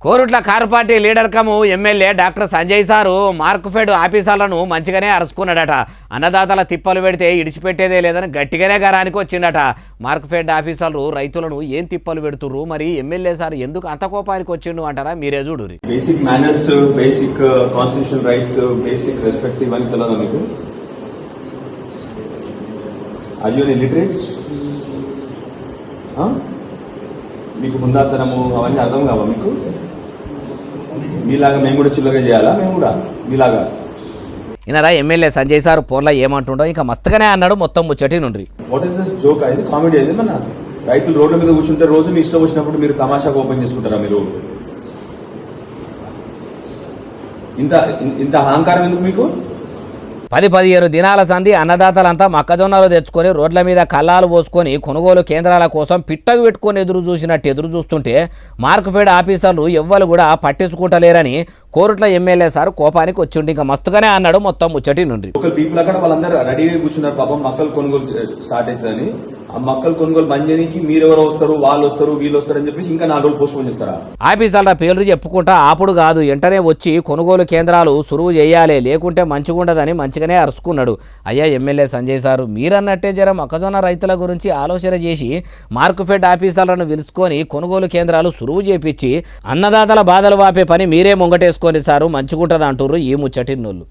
Korutla car party leader కము MLA doctor Sanjay sir Markfed ఆఫీసర్లను మంచిగానే అరుచుకున్నాడట. అన్నదాతల తిప్పలు పెడితే ఇడిచిపెట్టేదే లేదని గట్టిగానే గరానికి వచ్చిందట. మార్క్ఫెడ్ ఆఫీసర్లు రైతులను ఏం తిప్పలు పెడుతుర్రు, మరి ఎమ్మెల్యే సార్ ఎందుకు అంత కోపానికి వచ్చిండు అంటారా? మీరే చూడురి. Basic manners, basic constitutional rights, basic respect ఇవన్నీ తెలియదా మీకు? Are you literate? మీకు హుందాతనము అవన్నీ అర్థం కావా మీకు? మీలాగా మేము కూడా చిల్లగా చేయాలా? మేము కూడా మీలాగా ఇనరా ఎమ్మెల్యే సంజయ్ సార్ ఫోన్లో ఏమంటుండో ఇంకా మస్తుగానే అన్నాడు. మొత్తం ముచ్చటి నుండి వాట్ ఈస్ దిస్ జోక్? ఇది కామెడీ అయితే మన రైతులు రోడ్ల మీద కూర్చుంటే రోజు మీ ఇష్టం వచ్చినప్పుడు మీరు తమాషాగా ఓపెన్ చేసుకుంటారా? మీరు ఇంత అహంకారం ఎందుకు మీకు? 10-15 దినాల సంధి అన్నదాతలంతా మొక్కజొన్నలు తెచ్చుకొని రోడ్ల మీద కల్లాలు పోసుకొని కొనుగోలు కేంద్రాల కోసం పిట్టకు పెట్టుకొని ఎదురు చూస్తుంటే మార్క్ఫెడ్ ఆఫీసర్లు ఎవ్వరు కూడా పట్టించుకుంటలేరని కోరుట్ల ఎమ్మెల్యే సార్ కోపానికి వచ్చిండి. ఇంకా మస్తుగానే అన్నాడు. మొత్తం ముచ్చటి నుండి ఒకరు పీపుల్ అక్కడ వాళ్ళందరూ రెడీగా కూర్చున్నారు. పాపం మక్కలు కొనుగోలు స్టార్ట్ అవుతుందని, ఆ మక్కలు కొనుగోలు బంద్ చేయడానికి మీరెవరో వస్తారు, వాళ్ళు వస్తారు, వీళ్ళు వస్తారు అని చెప్పేసి ఇంకా 4 రోజులు పోస్ట్ పోన్ చేస్తారా? ఆఫీసర్ల పేర్లు చెప్పుకుంటా ఆపుడు కాదు, వెంటనే వచ్చి కొనుగోలు కేంద్రాలు సురువు చేయాలి, లేకుంటే మంచిగుండదని మంచిగానే అరుచుకున్నాడు. అయ్యా ఎమ్మెల్యే సంజయ్ సారు, మీరన్నట్టే జర మొక్కజొన్న రైతుల గురించి ఆలోచన చేసి మార్క్ఫెడ్ ఆఫీసర్లను పిలుచుకొని కొనుగోలు కేంద్రాలు సురువు చేపించి అన్నదాతల బాధలు వాపే పని మీరే ముంగటేసుకొని సారు, మంచిగుంటది అంటుర్రు ఈ ముచ్చటిన్నోళ్ళు.